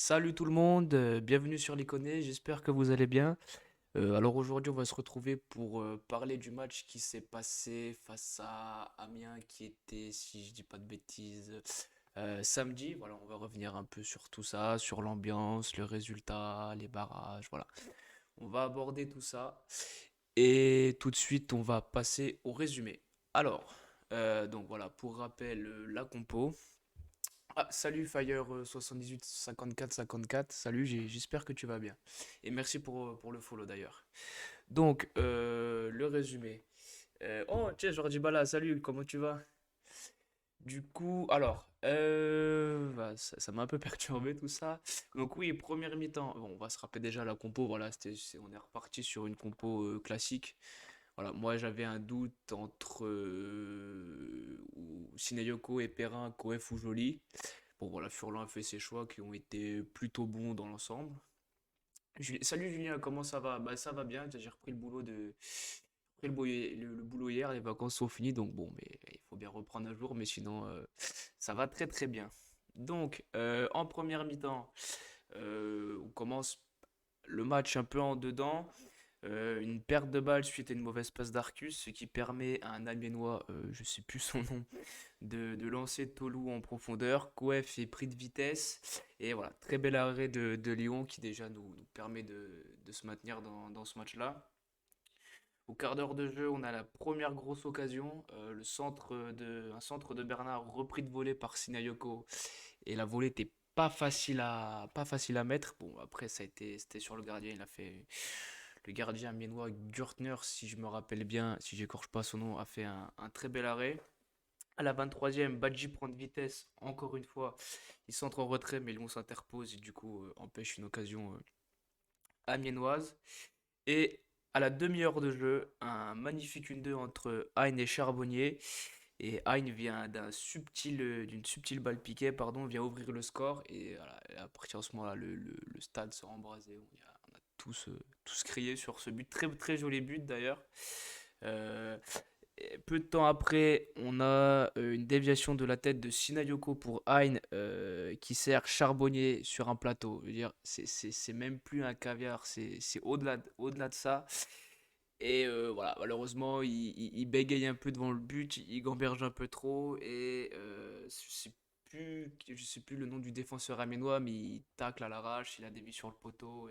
Salut tout le monde, bienvenue sur l'Iconé, j'espère que vous allez bien. Alors aujourd'hui on va se retrouver pour parler du match qui s'est passé face à Amiens qui était, si je dis pas de bêtises, samedi. Voilà, on va revenir un peu sur tout ça, sur l'ambiance, le résultat, les barrages, voilà. On va aborder tout ça et tout de suite on va passer au résumé. Alors, donc voilà, pour rappel, la compo. Ah, salut Fire 78 54 54, salut, j'espère que tu vas bien. Et merci pour le follow d'ailleurs. Donc, le résumé. Oh, tiens, Jordi Bala, salut, comment tu vas? Du coup, alors, bah, ça m'a un peu perturbé tout ça. Donc oui, première mi-temps. Bon, on va se rappeler déjà la compo, voilà, on est reparti sur une compo classique. Voilà, moi j'avais un doute entre Sinayoko et Perrin, Koef ou Joly. Bon voilà, Furlan a fait ses choix qui ont été plutôt bons dans l'ensemble. Salut Julien, comment ça va? Bah ça va bien, j'ai repris le boulot repris le boulot hier, les vacances sont finies, donc bon, mais il faut bien reprendre un jour, mais sinon ça va très très bien. Donc en première mi-temps, on commence le match un peu en dedans. Une perte de balle suite à une mauvaise passe d'Arcus, ce qui permet à un Amiénois, je sais plus son nom, de lancer Tolou en profondeur. Coef est pris de vitesse. Et voilà, très bel arrêt de Lyon qui déjà nous permet de se maintenir dans ce match-là. Au quart d'heure de jeu, on a la première grosse occasion, un centre de Bernard repris de volée par Sinayoko. Et la volée n'était pas facile à mettre. Bon, après, c'était sur le gardien. Le gardien miennois Gürtner, si je me rappelle bien, si j'écorche pas son nom, a fait un très bel arrêt. À la 23e, Badji prend de vitesse, encore une fois. Il centre en retrait, mais Lyon s'interpose et du coup empêche une occasion amiénoise. Et à la demi-heure de jeu, un magnifique 1-2 entre Hein et Charbonnier. Et Hein vient d'une subtile balle piquée, pardon, vient ouvrir le score. Et voilà, à partir de ce moment-là, le stade s'est embrasé. On a tous crié sur ce but. Très, très joli but d'ailleurs. Euh, et peu de temps après, on a une déviation de la tête de Sinayoko pour Hein qui sert Charbonnier sur un plateau. Je veux dire, c'est même plus un caviar, c'est au-delà de ça. Et voilà, malheureusement, il bégaye un peu devant le but, il gamberge un peu trop. Et je sais plus le nom du défenseur aménois, mais il tacle à l'arrache, il a dévié sur le poteau.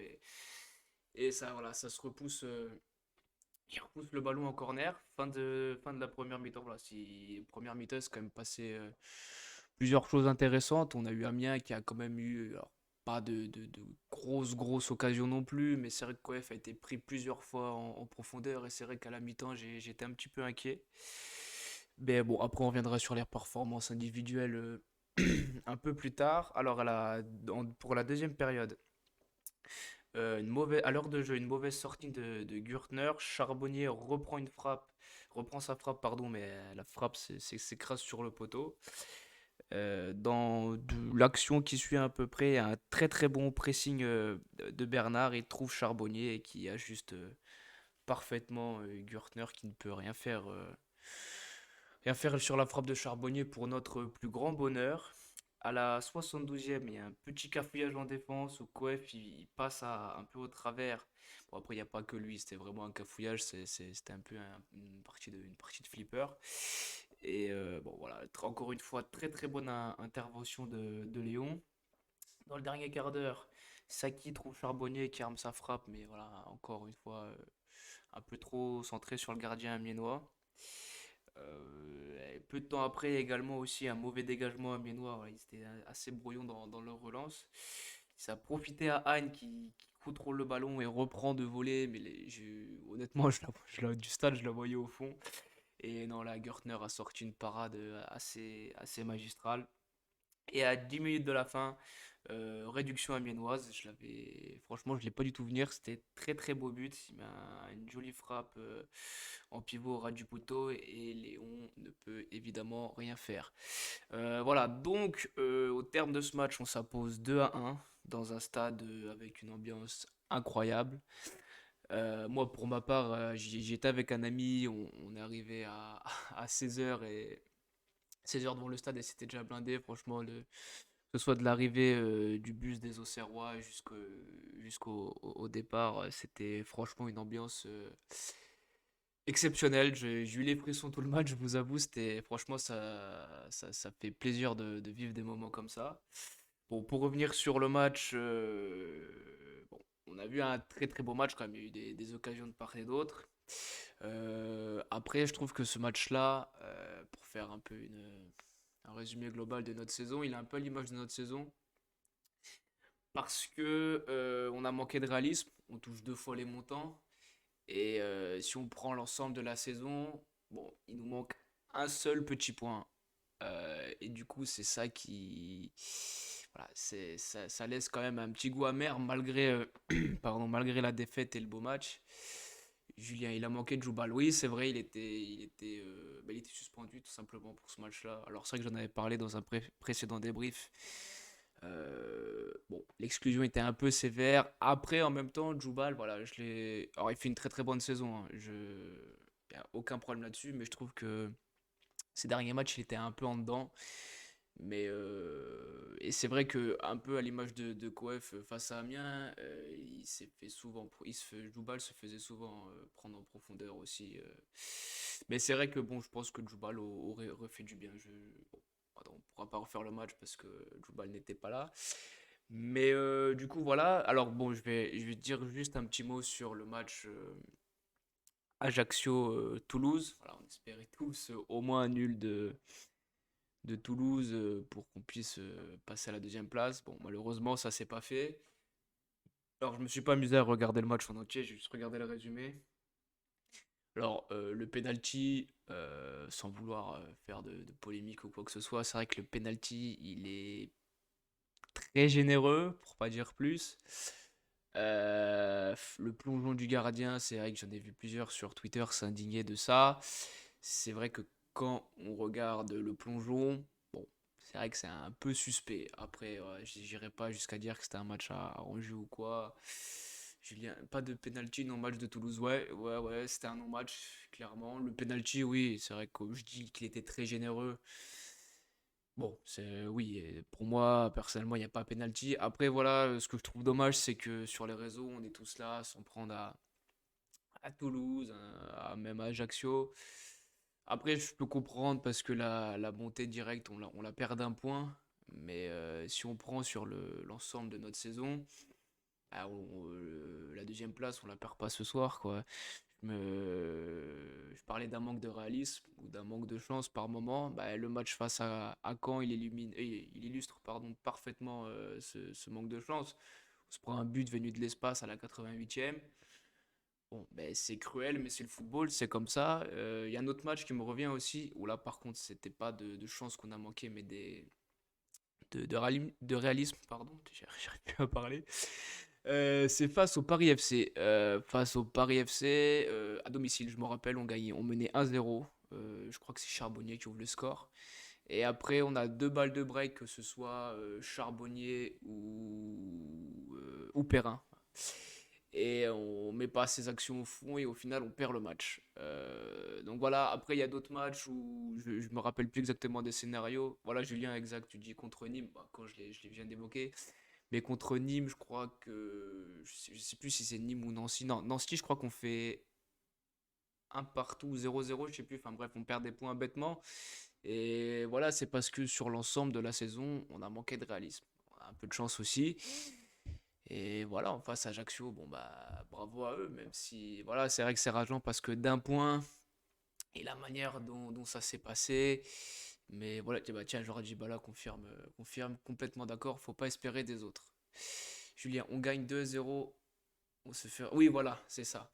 Et ça, voilà, ça se repousse. Il repousse le ballon en corner. Fin de la première mi-temps. Voilà, première mi-temps, c'est quand même passé plusieurs choses intéressantes. On a eu Amiens qui a quand même eu, alors, pas de grosses occasions non plus, mais c'est vrai que Koef a été pris plusieurs fois en profondeur et c'est vrai qu'à la mi-temps, j'étais un petit peu inquiet. Mais bon, après, on reviendra sur les performances individuelles un peu plus tard. Alors, pour la deuxième période, à l'heure de jeu, une mauvaise sortie de Gürtner. Charbonnier reprend sa frappe, pardon, mais la frappe s'écrase sur le poteau. L'action qui suit à peu près, un très très bon pressing de Bernard. Il trouve Charbonnier et qui ajuste parfaitement Gürtner qui ne peut rien faire sur la frappe de Charbonnier pour notre plus grand bonheur. À la 72e, il y a un petit cafouillage en défense où Coef il passe un peu au travers. Bon, après, il n'y a pas que lui, c'était vraiment un cafouillage, c'était un peu une partie de flipper. Et bon, voilà, encore une fois, très très bonne intervention de Léon. Dans le dernier quart d'heure, Saki trouve Charbonnier qui arme sa frappe, mais voilà, encore une fois, un peu trop centré sur le gardien amiénois. Et peu de temps après, également aussi un mauvais dégagement amiénois. Voilà, ils étaient assez brouillons dans leur relance. Ça a profité à Hein qui contrôle le ballon et reprend de voler. Mais honnêtement, du stade, je la voyais au fond. Et non, là, Gertner a sorti une parade assez magistrale. Et à 10 minutes de la fin, réduction amiénoise. Franchement, je l'ai pas du tout venir. C'était très très beau but. Il met une jolie frappe en pivot au ras du poteau et Léon ne peut évidemment rien faire. Voilà, donc au terme de ce match, on s'impose 2-1 dans un stade avec une ambiance incroyable. Moi, pour ma part, j'étais avec un ami, on est arrivé à 16h devant le stade et c'était déjà blindé. Franchement, Que ce soit de l'arrivée du bus des Auxerrois jusqu'au départ, c'était franchement une ambiance exceptionnelle. J'ai eu les frissons tout le match, je vous avoue, c'était franchement ça fait plaisir de vivre des moments comme ça. Bon, pour revenir sur le match, bon, on a vu un très très beau match quand même, il y a eu des occasions de part et d'autre. Après, je trouve que ce match-là, pour faire un peu un résumé global de notre saison, il est un peu à l'image de notre saison parce que on a manqué de réalisme, on touche deux fois les montants et si on prend l'ensemble de la saison, bon, il nous manque un seul petit point. Et du coup, c'est ça qui, voilà, ça laisse quand même un petit goût amer malgré, pardon, malgré la défaite et le beau match. Julien, il a manqué de Djoubal. Oui, c'est vrai, il était suspendu tout simplement pour ce match-là. Alors c'est vrai que j'en avais parlé dans un précédent débrief. Bon, l'exclusion était un peu sévère. Après, en même temps, Djoubal, voilà, je l'ai. Alors, il fait une très très bonne saison, hein. Il n'y a aucun problème là-dessus, mais je trouve que ces derniers matchs, il était un peu en dedans. Mais et c'est vrai que un peu à l'image de Coef face à Amiens, il s'est fait souvent, Djoubal se faisait souvent prendre en profondeur aussi. Mais c'est vrai que bon, je pense que Djoubal aurait refait du bien. Bon, pardon, on pourra pas refaire le match parce que Djoubal n'était pas là. Mais du coup voilà. Alors bon, je vais dire juste un petit mot sur le match Ajaccio-Toulouse. Voilà, on espérait tous au moins un nul de Toulouse pour qu'on puisse passer à la deuxième place. Bon, malheureusement, ça s'est pas fait. Alors, je me suis pas amusé à regarder le match en entier, j'ai juste regardé le résumé. Alors, le penalty, sans vouloir faire de polémique ou quoi que ce soit, c'est vrai que le penalty, il est très généreux, pour pas dire plus. Le plongeon du gardien, c'est vrai que j'en ai vu plusieurs sur Twitter s'indigner de ça. C'est vrai que quand on regarde le plongeon, bon, c'est vrai que c'est un peu suspect. Après, ouais, j'irai pas jusqu'à dire que c'était un match à enjeu ou quoi. Julien, pas de penalty non match de Toulouse. Ouais, ouais, ouais, c'était un non-match, clairement. Le penalty, oui, c'est vrai que je dis qu'il était très généreux. Bon, oui, et pour moi, personnellement, il n'y a pas penalty. Après, voilà, ce que je trouve dommage, c'est que sur les réseaux, on est tous là, à s'en prendre à Toulouse, même à Ajaccio. Après, je peux comprendre parce que la montée directe, on la perd d'un point. Mais si on prend sur l'ensemble de notre saison, ah, la deuxième place, on la perd pas ce soir, quoi. Je parlais d'un manque de réalisme ou d'un manque de chance par moment. Bah, le match face à Caen, il illustre pardon, parfaitement ce manque de chance. On se prend un but venu de l'espace à la 88e. Bon, ben, c'est cruel, mais c'est le football, c'est comme ça. Il y a un autre match qui me revient aussi, où là, par contre, c'était pas de chance qu'on a manqué, mais de réalisme, pardon, j'arrive plus à parler. C'est face au Paris FC. Face au Paris FC, à domicile, je me rappelle, on menait 1-0. Je crois que c'est Charbonnier qui ouvre le score. Et après, on a deux balles de break, que ce soit Charbonnier ou Perrin. Et on met pas ses actions au fond et au final on perd le match. Donc voilà, après il y a d'autres matchs où je me rappelle plus exactement des scénarios. Voilà, Julien, exact, tu dis contre Nîmes, bah, quand je les viens d'évoquer. Mais contre Nîmes, je crois que. Je sais plus si c'est Nîmes ou Nancy. Non, Nancy, je crois qu'on fait un partout, 0-0, je sais plus. Enfin bref, on perd des points bêtement. Et voilà, c'est parce que sur l'ensemble de la saison, on a manqué de réalisme. On a un peu de chance aussi. Et voilà, en face à Ajaccio, bon bah bravo à eux, même si voilà, c'est vrai que c'est rageant parce que d'un point et la manière dont ça s'est passé. Mais voilà, tiens, bah, tiens Jordi Bala confirme complètement d'accord, faut pas espérer des autres. Julien, on gagne 2-0, on se fait. Oui, voilà, c'est ça.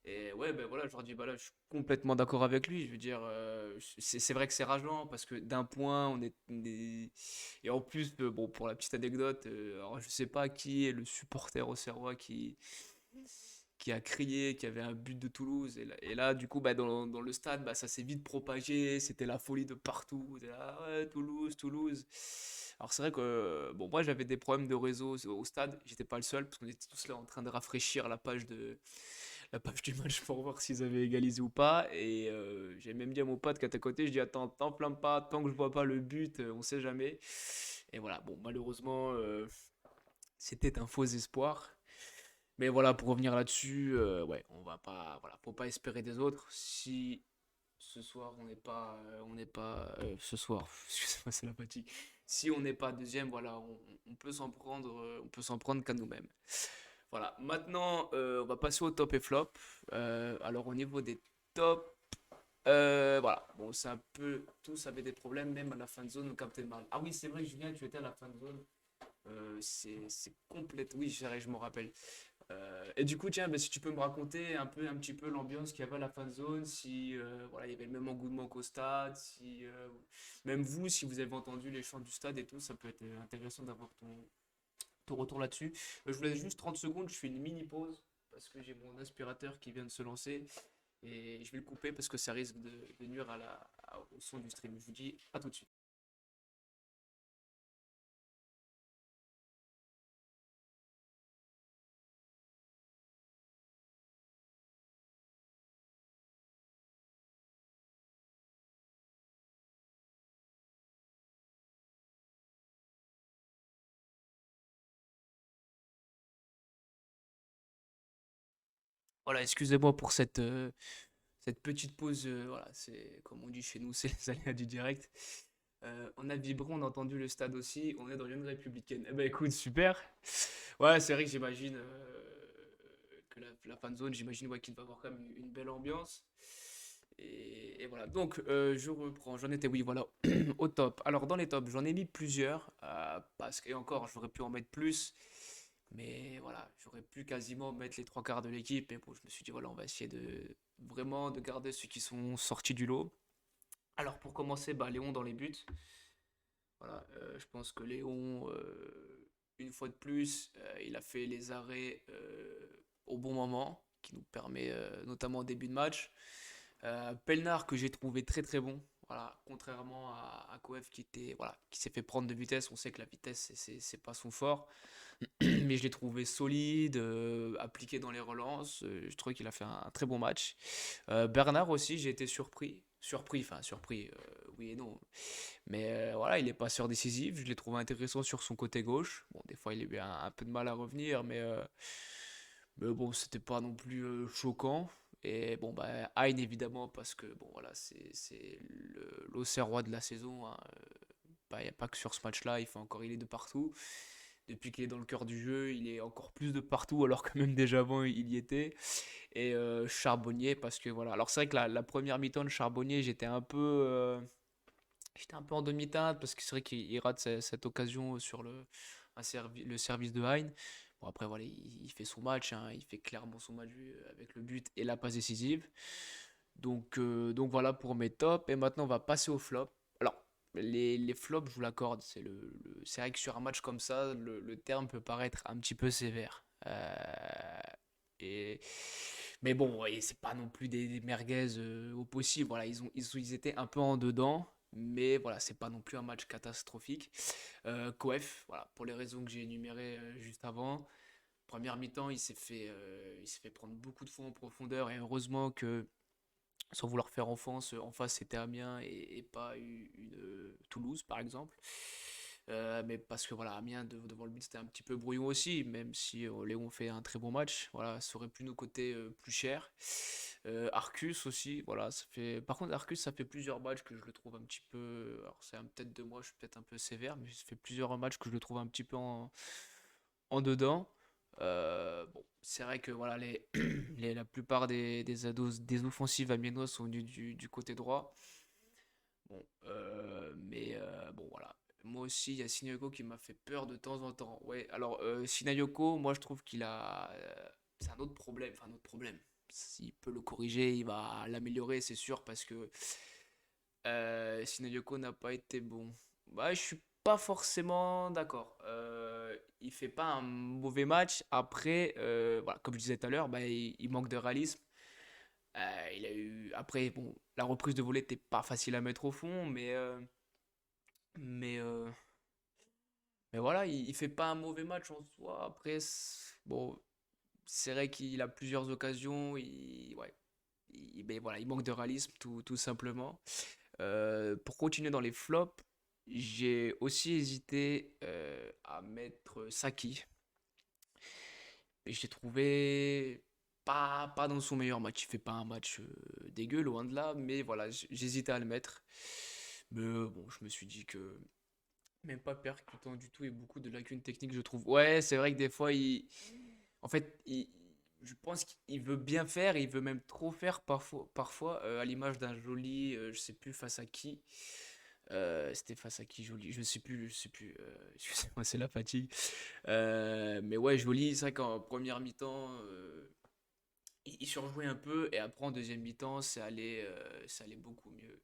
Et ouais, ben voilà, Jordi Bala, je suis complètement d'accord avec lui. Je veux dire, c'est vrai que c'est rageant parce que d'un point, Et en plus, bon, pour la petite anecdote, alors je sais pas qui est le supporter au Serrois qui a crié qu'il y avait un but de Toulouse. Et là, du coup, bah, dans le stade, bah, ça s'est vite propagé. C'était la folie de partout. C'était là, ouais, Toulouse, Toulouse. Alors c'est vrai que bon, moi j'avais des problèmes de réseau au stade. J'étais pas le seul parce qu'on était tous là en train de rafraîchir la page du match pour voir s'ils avaient égalisé ou pas. Et j'ai même dit à mon pote qui était à côté, je dis attends, t'enflamme pas, tant que je vois pas le but, on sait jamais. Et voilà, bon, malheureusement, c'était un faux espoir. Mais voilà, pour revenir là-dessus, ouais, on va pas, voilà, faut pas espérer des autres. Si ce soir ce soir, excusez-moi, c'est la fatigue. Si on n'est pas deuxième, voilà, on peut s'en prendre, on peut s'en prendre qu'à nous-mêmes. Voilà. Maintenant, on va passer au top et flop. Alors au niveau des tops, voilà, bon, c'est un peu, tous avaient des problèmes, même à la fin de zone, on captait mal. Ah oui, c'est vrai, Julien, tu étais à la fin de zone. C'est complète. Oui, je m'en rappelle. Et du coup, tiens, bah, si tu peux me raconter un petit peu l'ambiance qu'il y avait à la fan zone, si voilà, il y avait le même engouement qu'au stade, si même vous, si vous avez entendu les chants du stade et tout, ça peut être intéressant d'avoir ton retour là-dessus. Je vous laisse juste 30 secondes, je fais une mini pause parce que j'ai mon aspirateur qui vient de se lancer et je vais le couper parce que ça risque de nuire au son du stream. Je vous dis à tout de suite. Voilà, excusez-moi pour cette petite pause. Voilà, c'est comme on dit chez nous, c'est les aléas du direct. On a vibré, on a entendu le stade aussi. On est dans l'Union républicaine. Eh ben écoute, super. Ouais, c'est vrai que j'imagine que la fan zone, j'imagine ouais, qu'il va avoir quand même une belle ambiance. Et voilà. Donc, je reprends. J'en étais, oui, voilà, au top. Alors, dans les tops, j'en ai mis plusieurs. Parce que, et encore, j'aurais pu en mettre plus. Mais voilà, j'aurais pu quasiment mettre les trois quarts de l'équipe. Mais bon, je me suis dit, voilà, on va essayer de vraiment de garder ceux qui sont sortis du lot. Alors, pour commencer, bah, Léon dans les buts. Voilà, je pense que Léon, une fois de plus, il a fait les arrêts au bon moment, qui nous permet, notamment au début de match. Pelnard que j'ai trouvé très très bon. Voilà, contrairement à Koef qui était voilà, qui s'est fait prendre de vitesse, on sait que la vitesse c'est pas son fort, mais je l'ai trouvé solide, appliqué dans les relances. Je trouvais qu'il a fait un très bon match. Bernard aussi, j'ai été surpris, oui et non. Mais voilà, il est passeur décisif. Je l'ai trouvé intéressant sur son côté gauche. Bon, des fois, il a eu un peu de mal à revenir, mais bon, c'était pas non plus choquant. Et bon, bah, Hein, évidemment, parce que bon, voilà, c'est l'Auxerrois de la saison, hein. Il n'y a pas que sur ce match-là, il est de partout. Depuis qu'il est dans le cœur du jeu, il est encore plus de partout, alors que même déjà avant, il y était. Et Charbonnier, parce que voilà. Alors, c'est vrai que la première mi-temps de Charbonnier, j'étais un peu en demi-teinte parce que c'est vrai qu'il rate cette occasion sur le service de Hein. Bon, après, voilà, il fait son match, hein, il fait clairement son match avec le but et la passe décisive. Donc voilà pour mes tops. Et maintenant, on va passer aux flops. Alors, les flops, je vous l'accorde, c'est vrai que sur un match comme ça, le terme peut paraître un petit peu sévère. Et... Mais bon, ouais, c'est pas non plus des merguez au possible. Voilà, ils étaient un peu en dedans. Mais voilà, c'est pas non plus un match catastrophique. Coef, voilà, pour les raisons que j'ai énumérées juste avant. Première mi-temps, il s'est fait prendre beaucoup de fois en profondeur et heureusement que, sans vouloir faire offense, en face c'était Amiens et pas Toulouse par exemple. Mais parce que voilà, Amiens devant le but c'était un petit peu brouillon aussi, même si Léon fait un très bon match. Voilà, ça aurait pu nous coûter plus cher. Arcus aussi, voilà, ça fait. Par contre, Arcus, ça fait plusieurs matchs que je le trouve un petit peu. Alors, c'est peut-être de moi, je suis peut-être un peu sévère, mais ça fait plusieurs matchs que je le trouve un petit peu en dedans. Bon, c'est vrai que voilà, la plupart des ados, des offensives amiénois sont venus du côté droit. Bon, bon, voilà. Moi aussi, il y a Sinayoko qui m'a fait peur de temps en temps. Ouais, alors Sinayoko, moi je trouve qu'il a. C'est un autre problème. Enfin, un autre problème. S'il peut le corriger, il va l'améliorer, c'est sûr, parce que Sinayoko n'a pas été bon. Bah, je suis pas forcément d'accord. Il fait pas un mauvais match. Après, voilà, comme je disais tout à l'heure, bah, il manque de réalisme. Il a eu. Après, bon, la reprise de volée n'était pas facile à mettre au fond, mais, euh, mais voilà, il fait pas un mauvais match en soi. Après, bon, c'est vrai qu'il a plusieurs occasions. Ouais, mais voilà, il manque de réalisme, tout simplement. Pour continuer dans les flops, J'ai aussi hésité à mettre Saki. Et je l'ai trouvé pas dans son meilleur match. Il fait pas un match dégueu, loin de là. Mais voilà, j'hésitais à le mettre. Mais bon, je me suis dit que même pas percutant du tout et beaucoup de lacunes techniques, je trouve. Ouais, c'est vrai que des fois, en fait, je pense qu'il veut bien faire, il veut même trop faire parfois à l'image d'un joli, je sais plus face à qui. C'était face à qui joli, je sais plus. Excusez-moi, c'est la fatigue. Mais ouais, joli, c'est vrai qu'en première mi-temps, il surjouait un peu et après en deuxième mi-temps, ça allait beaucoup mieux.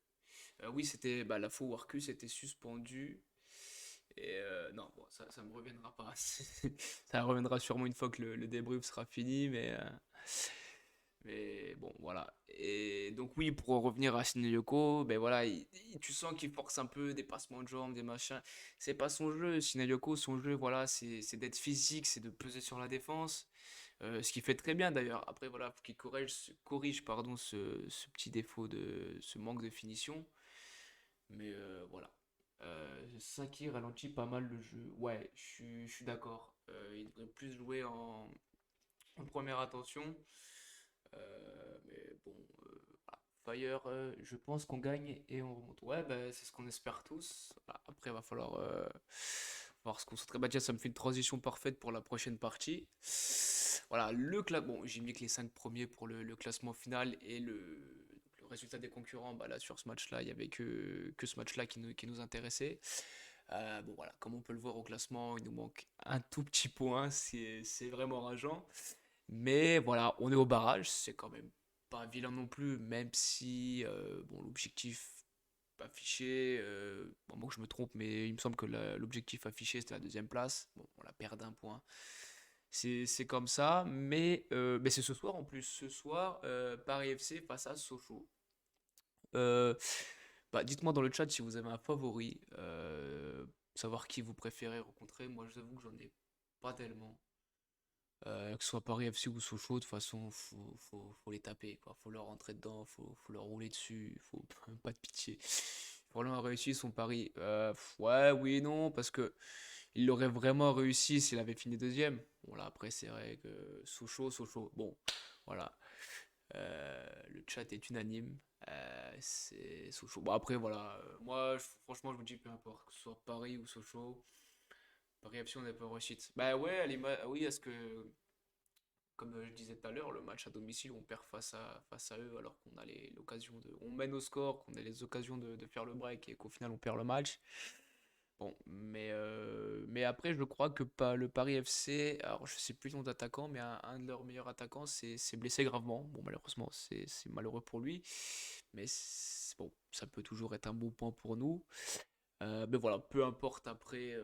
Oui, c'était bah, la faux Warcus était suspendu. Et non, bon, ça me reviendra pas. Ça reviendra sûrement une fois que le débrief sera fini, mais bon, voilà. Et donc oui, pour revenir à Shineyoko, ben voilà, tu sens qu'il force un peu des passements de jambes, des machins. C'est pas son jeu, Shineyoko, son jeu, voilà, c'est d'être physique, c'est de peser sur la défense. Ce qu'il fait très bien d'ailleurs. Après, voilà, faut qu'il corrige pardon, ce petit défaut ce manque de finition. Mais voilà. Saki ralentit pas mal le jeu. Ouais, je suis d'accord. Il devrait plus jouer en première attention. Mais bon, Fire, je pense qu'on gagne et on remonte. Ouais, bah, c'est ce qu'on espère tous. Voilà, après, il va falloir voir ce qu'on concentrer. Bah, tiens, ça me fait une transition parfaite pour la prochaine partie. Voilà, bon, j'ai mis que les 5 premiers pour le classement final et le résultat des concurrents. Bah, là, sur ce match-là, il n'y avait que ce match-là qui nous intéressait. Bon, voilà, comme on peut le voir au classement, il nous manque un tout petit point. C'est vraiment rageant. Mais voilà, on est au barrage, c'est quand même pas vilain non plus, même si bon, l'objectif affiché, bon, moi je me trompe, mais il me semble que l'objectif affiché c'était la deuxième place. Bon, on la perd d'un point. C'est comme ça, mais c'est ce soir en plus. Ce soir, Paris FC face à Sochaux. Euh, Bah, dites-moi dans le chat si vous avez un favori, savoir qui vous préférez rencontrer. Moi, je vous avoue que j'en ai pas tellement. Que ce soit Paris FC ou Sochaux, de toute façon, faut les taper, quoi. Faut leur rentrer dedans, faut leur rouler dessus, faut pas de pitié. Roland a réussi son pari. Ouais, oui et non, parce que il l'aurait vraiment réussi s'il avait fini deuxième. Bon, là, après, c'est vrai que Sochaux, bon, voilà. Le chat est unanime. C'est Sochaux. Bon, après, voilà. Moi, franchement, je vous dis peu importe, que ce soit Paris ou Sochaux. Paris FC, on n'a pas réussite. Bah ouais, oui, est-ce que comme je disais tout à l'heure, le match à domicile, on perd face à eux alors qu'on a l'occasion on mène au score, qu'on a les occasions de faire le break et qu'au final on perd le match. Bon, mais après, je crois que le Paris FC, alors je sais plus le nom d'attaquant, mais un de leurs meilleurs attaquants s'est blessé gravement. Bon, malheureusement, c'est malheureux pour lui, mais bon, ça peut toujours être un bon point pour nous. Mais voilà, peu importe après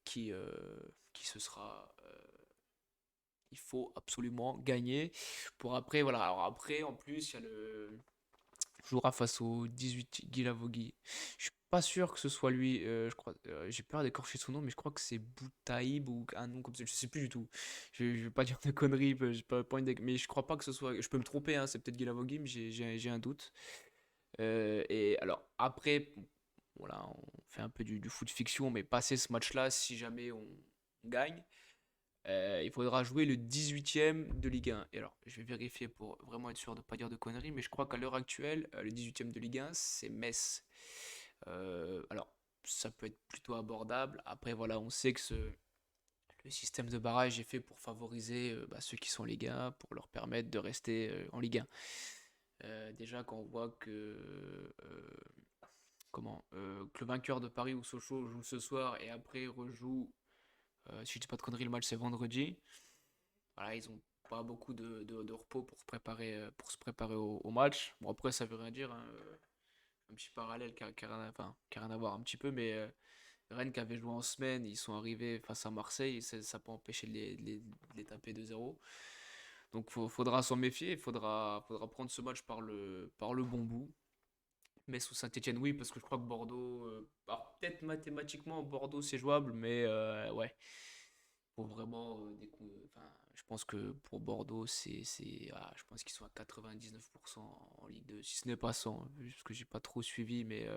qui ce sera. Il faut absolument gagner pour après. Voilà. Alors après, en plus, il y a on jouera face au 18 Guilavogui. Je suis pas sûr que ce soit lui. Je crois, j'ai peur d'écorcher son nom, mais je crois que c'est Boutaïb ou un nom comme ça. Je sais plus du tout. Je vais pas dire de conneries. Pas mais je crois pas que ce soit. Je peux me tromper. Hein, c'est peut-être Guilavogui, mais j'ai un doute. Et alors après, voilà, on fait un peu du foot fiction, mais passer ce match-là, si jamais on gagne. Il faudra jouer le 18e de Ligue 1. Et alors, je vais vérifier pour vraiment être sûr de ne pas dire de conneries, mais je crois qu'à l'heure actuelle, le 18e de Ligue 1, c'est Metz. Alors, ça peut être plutôt abordable. Après, voilà, on sait que le système de barrage est fait pour favoriser bah, ceux qui sont en Ligue 1, pour leur permettre de rester en Ligue 1. Déjà, quand on voit que le vainqueur de Paris ou Sochaux joue ce soir et après rejoue, si je dis pas de conneries, le match c'est vendredi. Voilà, ils ont pas beaucoup de repos pour se préparer au match. Bon, après, ça veut rien dire, hein, un petit parallèle qui a rien à voir un petit peu, mais Rennes qui avait joué en semaine, ils sont arrivés face à Marseille, et ça peut empêcher de les taper 2-0. Donc, faudra s'en méfier, faudra prendre ce match par le bon bout. Mais sous Saint-Etienne, oui, parce que je crois que Bordeaux, alors peut-être mathématiquement, Bordeaux c'est jouable, mais ouais, pour vraiment enfin, je pense que pour Bordeaux, je pense qu'ils sont à 99% en Ligue 2, si ce n'est pas 100, parce que j'ai pas trop suivi, mais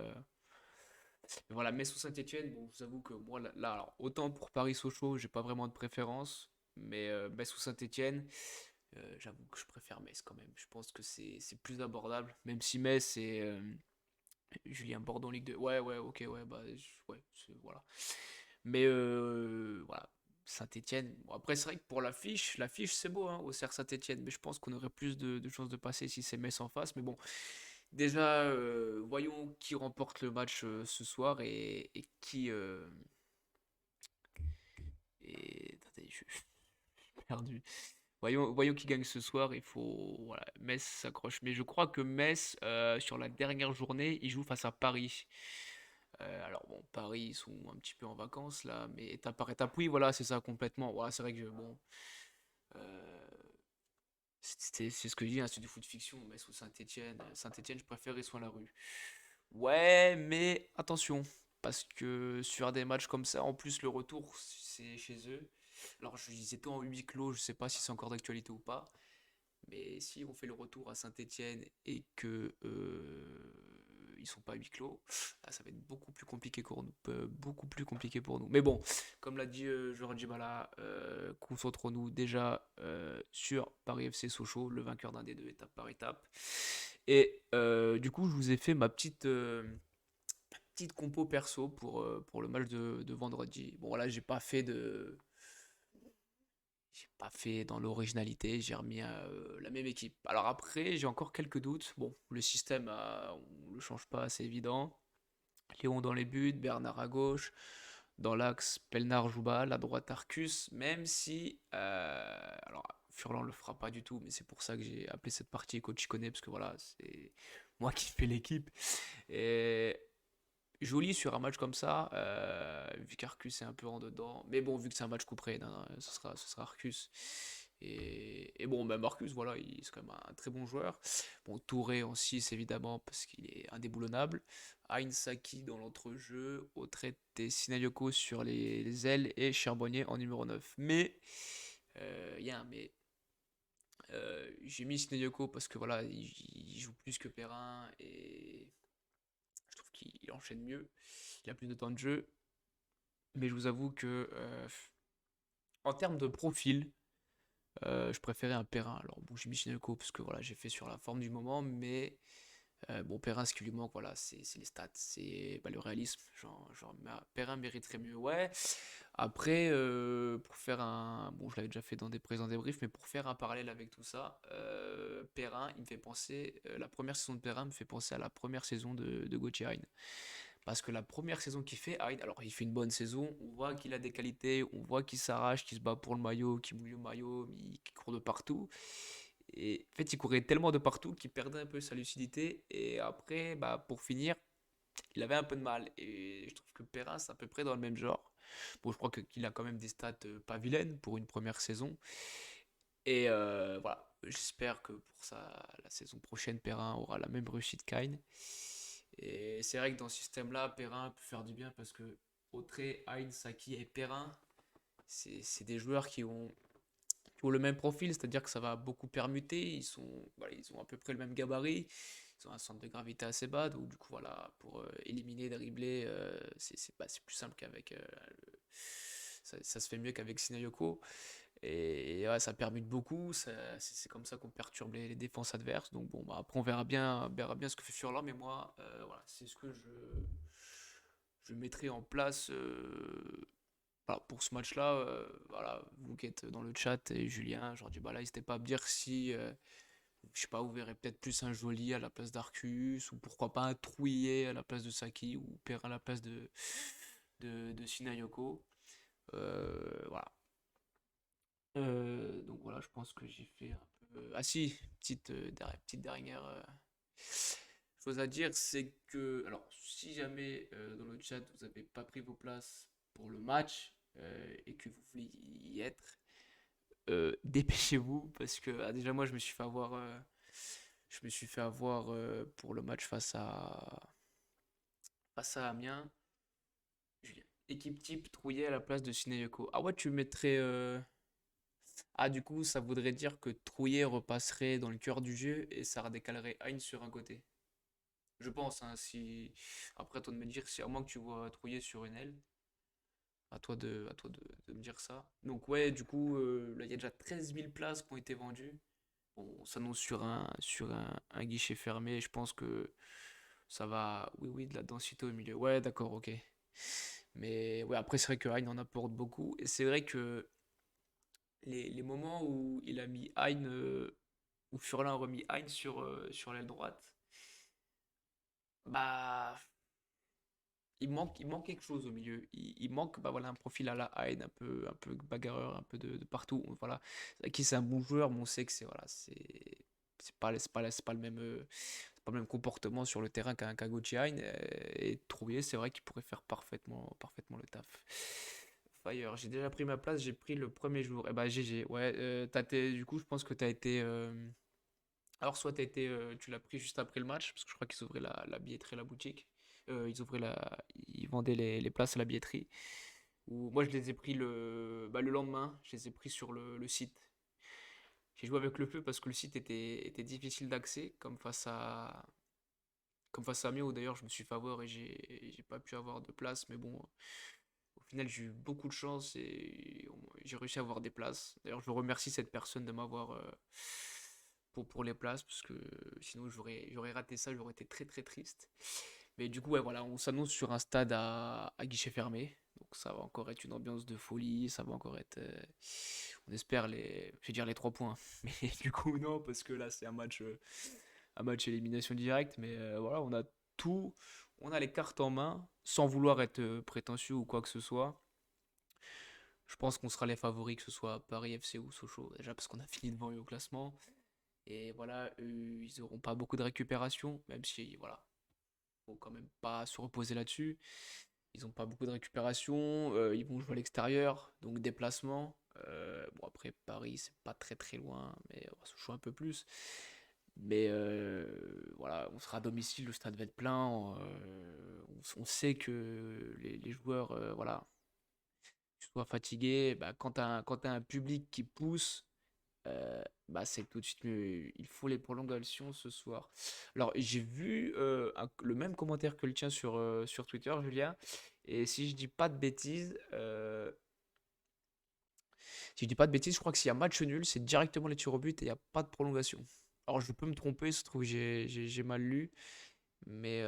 Mais voilà, Metz ou Saint-Etienne, bon, je vous avoue que moi, là, alors, autant pour Paris-Sochaux, j'ai pas vraiment de préférence, mais Metz ou Saint-Etienne, j'avoue que je préfère Metz quand même. Je pense que c'est plus abordable, même si Metz et Julien Bordeaux en Ligue 2. Ouais, ouais, ok, ouais, bah, ouais, voilà. Mais voilà, Saint-Etienne. Bon, après, c'est vrai que pour l'affiche c'est beau, hein, au Cercle Saint-Etienne, mais je pense qu'on aurait plus de chances de passer si c'est Metz en face. Mais bon, déjà, voyons qui remporte le match ce soir et qui. Attendez, je suis perdu. Voyons qui gagne ce soir. Il faut. Voilà, Metz s'accroche. Mais je crois que Metz, sur la dernière journée, il joue face à Paris. Alors bon, Paris, ils sont un petit peu en vacances là, mais étape par étape, oui, voilà, c'est ça complètement. Voilà, c'est vrai que bon, euh, c'est ce que je dis, hein, c'est du foot fiction, mais sous Saint-Étienne, Saint-Étienne, je préfère ils sont à la rue. Ouais, mais attention, parce que sur des matchs comme ça, en plus le retour, c'est chez eux. Alors je disais tout en huis clos, je sais pas si c'est encore d'actualité ou pas. Mais si on fait le retour à Saint-Étienne et que ils sont pas à huis clos, là, ça va être beaucoup plus compliqué pour nous, beaucoup plus compliqué pour nous. Mais bon, comme l'a dit Jordi Bala, concentrons-nous déjà sur Paris FC Sochaux, le vainqueur d'un des deux, étape par étape. Et du coup, je vous ai fait ma petite compo perso pour le match de vendredi. Bon, voilà, j'ai pas fait dans l'originalité, j'ai remis la même équipe. Alors après, j'ai encore quelques doutes. Bon, le système, on le change pas, c'est évident. Léon dans les buts, Bernard à gauche, dans l'axe, Pelnard Jouba, la droite Arcus, même si, alors Furlan le fera pas du tout, mais c'est pour ça que j'ai appelé cette partie coach connaît parce que voilà, c'est moi qui fais l'équipe. Et joli sur un match comme ça, vu qu'Arcus est un peu en dedans. Mais bon, vu que c'est un match couperé, non, non, ce sera Arcus. Et bon, même Arcus, voilà, il est quand même un très bon joueur. Bon, Touré en 6 évidemment, parce qu'il est indéboulonnable. Ain Saki dans l'entrejeu. Autrette et Sinayoko sur les ailes. Et Charbonnier en numéro 9. Mais, il y a un mais. J'ai mis Sinayoko parce que voilà, il joue plus que Perrin. Et je trouve qu'il enchaîne mieux. Il a plus de temps de jeu. Mais je vous avoue que en termes de profil, je préférais un Perrin. Alors bon, j'ai mis Shineko parce que voilà, j'ai fait sur la forme du moment, mais bon, Perrin, ce qui lui manque, voilà, c'est les stats, c'est bah, le réalisme. Perrin mériterait mieux, ouais. Après, pour faire un. Bon, je l'avais déjà fait dans des présents débriefs, mais pour faire un parallèle avec tout ça, Perrin, il me fait penser. La première saison de Perrin me fait penser à la première saison de Gauthier Hein. Parce que la première saison qu'il fait, alors il fait une bonne saison, on voit qu'il a des qualités, on voit qu'il s'arrache, qu'il se bat pour le maillot, qu'il mouille le maillot, qu'il court de partout. Et en fait, il courait tellement de partout qu'il perdait un peu sa lucidité. Et après, bah, pour finir, il avait un peu de mal. Et je trouve que Perrin, c'est à peu près dans le même genre. Bon, je crois qu'il a quand même des stats pas vilaines pour une première saison. Et voilà, j'espère que pour la saison prochaine, Perrin aura la même réussite qu'Ain. Et c'est vrai que dans ce système-là, Perrin peut faire du bien parce que Autré, Hein, Saki et Perrin, c'est des joueurs qui ont le même profil, c'est-à-dire que ça va beaucoup permuter. Voilà, ils ont à peu près le même gabarit. Ils ont un centre de gravité assez bas, donc du coup, voilà, pour éliminer, dribbler, c'est plus simple qu'avec. Ça se fait mieux qu'avec Sinayoko. Et ouais, ça permute beaucoup. C'est comme ça qu'on perturbe les défenses adverses. Donc bon, bah, après, on verra bien ce que fait Furlan. Mais moi, voilà, c'est ce que je mettrai en place voilà, pour ce match-là. Voilà, vous qui êtes dans le chat et Julien, genre du bah là, n'hésitez pas à me dire si, je sais pas, vous verrez peut-être plus un Joli à la place d'Arcus, ou pourquoi pas un Trouillet à la place de Saki, ou Perrin à la place de Sinayoko. Voilà. Donc voilà, je pense que j'ai fait un peu. Ah si, petite dernière chose à dire, c'est que, alors, si jamais dans le chat vous n'avez pas pris vos places pour le match et que vous voulez y être, dépêchez-vous parce que déjà moi je me suis fait avoir pour le match face à Amiens. Julien. Équipe type Trouillet à la place de Sinayoko. Ah ouais, tu mettrais ah, du coup, ça voudrait dire que Trouillet repasserait dans le cœur du jeu et ça redécalerait Hein sur un côté. Je pense, hein, si... Après, à toi de me dire, si à moins que tu vois trouiller sur une aile, à toi de me dire ça. Donc ouais, du coup, là, il y a déjà 13 000 places qui ont été vendues. Bon, on s'annonce sur un guichet fermé. Je pense que ça va... Oui, oui, de la densité au milieu. Ouais, d'accord, ok. Mais ouais, après, c'est vrai que Hein en apporte beaucoup. Et c'est vrai que les moments où il a mis Hein, où Furlan a remis Hein sur l'aile droite, bah, il manque quelque chose au milieu. Il manque bah, voilà, un profil à la Hein, un peu bagarreur, un peu de partout. Voilà. Qui c'est un bon joueur, mais on sait que c'est pas le même, c'est pas le même comportement sur le terrain qu'un Gucci Hein. Et Trouillet, c'est vrai qu'il pourrait faire parfaitement le taf. Fire, j'ai déjà pris ma place, j'ai pris le premier jour. Et bah GG, ouais, du coup je pense que t'as été... alors soit tu l'as pris juste après le match, parce que je crois qu'ils ouvraient la billetterie à la boutique. Ils vendaient les places à la billetterie. Ou moi je les ai pris le lendemain, je les ai pris sur le site. J'ai joué avec le feu parce que le site était difficile d'accès, comme face à Amiens, où d'ailleurs je me suis fait avoir et j'ai pas pu avoir de place. Mais bon, au final j'ai eu beaucoup de chance et j'ai réussi à avoir des places. D'ailleurs je remercie cette personne de m'avoir pour les places, parce que sinon j'aurais raté ça, j'aurais été très très triste. Mais du coup, ouais, voilà, on s'annonce sur un stade à guichet fermé. Donc ça va encore être une ambiance de folie, ça va encore être... on espère je vais dire les 3 points. Mais du coup, non, parce que là, c'est un match élimination directe. Mais voilà, tout, on a les cartes en main, sans vouloir être prétentieux ou quoi que ce soit. Je pense qu'on sera les favoris, que ce soit Paris FC ou Sochaux, déjà parce qu'on a fini devant eux au classement. Et voilà, eux, ils n'auront pas beaucoup de récupération, même si, voilà, faut quand même pas se reposer là-dessus. Ils n'ont pas beaucoup de récupération, ils vont jouer à l'extérieur, donc déplacement. Bon, après, Paris, c'est pas très très loin, mais on va se jouer un peu plus. Mais voilà, on sera à domicile, le stade va être plein. On sait que les joueurs, voilà, tu sois fatigué, bah, quand t'as un public qui pousse, bah, c'est tout de suite mieux. Il faut les prolongations ce soir. Alors, j'ai vu le même commentaire que le tien sur Twitter, Julien. Et si je dis pas de bêtises, je crois que s'il y a match nul, c'est directement les tirs au but et il n'y a pas de prolongation. Alors, je peux me tromper, ça se trouve que j'ai mal lu. Mais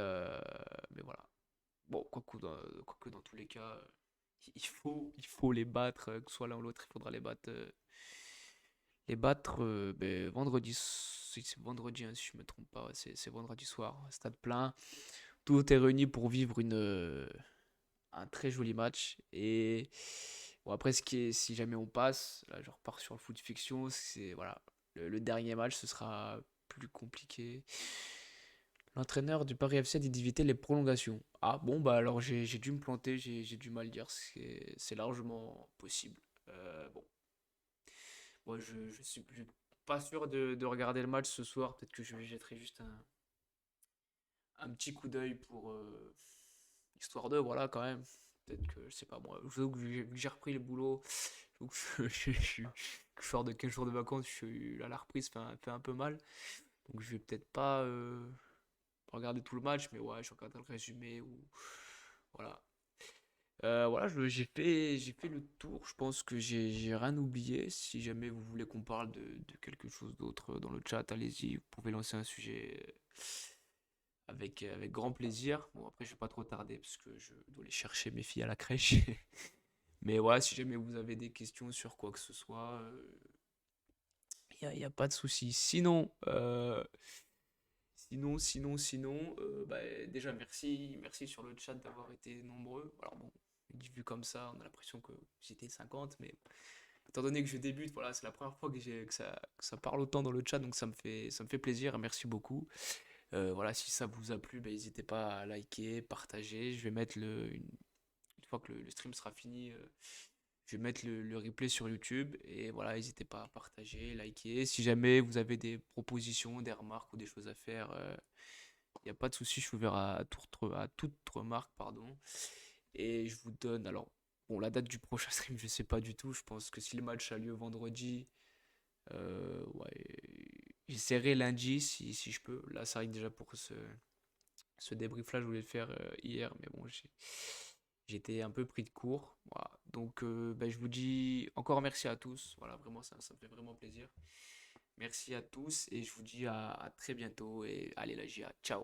voilà. Bon, quoique dans tous les cas, il faut les battre, que ce soit l'un ou l'autre, il faudra les battre vendredi. Si c'est vendredi, hein, si je me trompe pas, ouais, c'est vendredi soir, stade plein. Tout est réuni pour vivre un très joli match. Et bon, après, si jamais on passe, là je repars sur le foot fiction, c'est voilà, le dernier match, ce sera plus compliqué. L'entraîneur du Paris FC dit d'éviter les prolongations. Ah bon, bah alors j'ai dû me planter, j'ai dû mal dire, c'est largement possible. Bon, moi je suis pas sûr de regarder le match ce soir, peut-être que je jetterai juste un petit coup d'œil pour histoire de, voilà, quand même. Peut-être que, je sais pas moi, vu que j'ai repris le boulot, j'avoue que que je sors de 15 jours de vacances, là, la reprise fait un peu mal. Donc je vais peut-être pas regarder tout le match, mais ouais, je regarderai le résumé ou voilà. Voilà, j'ai fait le tour. Je pense que j'ai rien oublié. Si jamais vous voulez qu'on parle de quelque chose d'autre dans le chat, allez-y. Vous pouvez lancer un sujet avec grand plaisir. Bon, après, je vais pas trop tarder parce que je dois aller chercher mes filles à la crèche. Mais voilà, si jamais vous avez des questions sur quoi que ce soit, y a pas de souci. Sinon, bah, déjà merci sur le chat d'avoir été nombreux. Alors bon, vu comme ça, on a l'impression que j'étais 50, mais étant donné que je débute, voilà, c'est la première fois que ça parle autant dans le chat, donc ça me fait plaisir et merci beaucoup. Voilà, si ça vous a plu, bah, n'hésitez pas à liker, partager. Je vais mettre une fois que le stream sera fini, je vais mettre le replay sur YouTube et voilà, n'hésitez pas à partager, liker. Si jamais vous avez des propositions, des remarques ou des choses à faire, il n'y a pas de souci, je suis ouvert à toute remarque, pardon. Et je vous donne, alors, bon, la date du prochain stream, je sais pas du tout. Je pense que si le match a lieu vendredi, ouais, j'essaierai lundi si je peux. Là, ça arrive déjà Ce débrief-là, je voulais le faire hier, mais bon, j'étais un peu pris de court. Voilà. Donc, ben, je vous dis encore merci à tous. Voilà, vraiment, ça me fait vraiment plaisir. Merci à tous et je vous dis à très bientôt. Et allez, la GIA, ciao.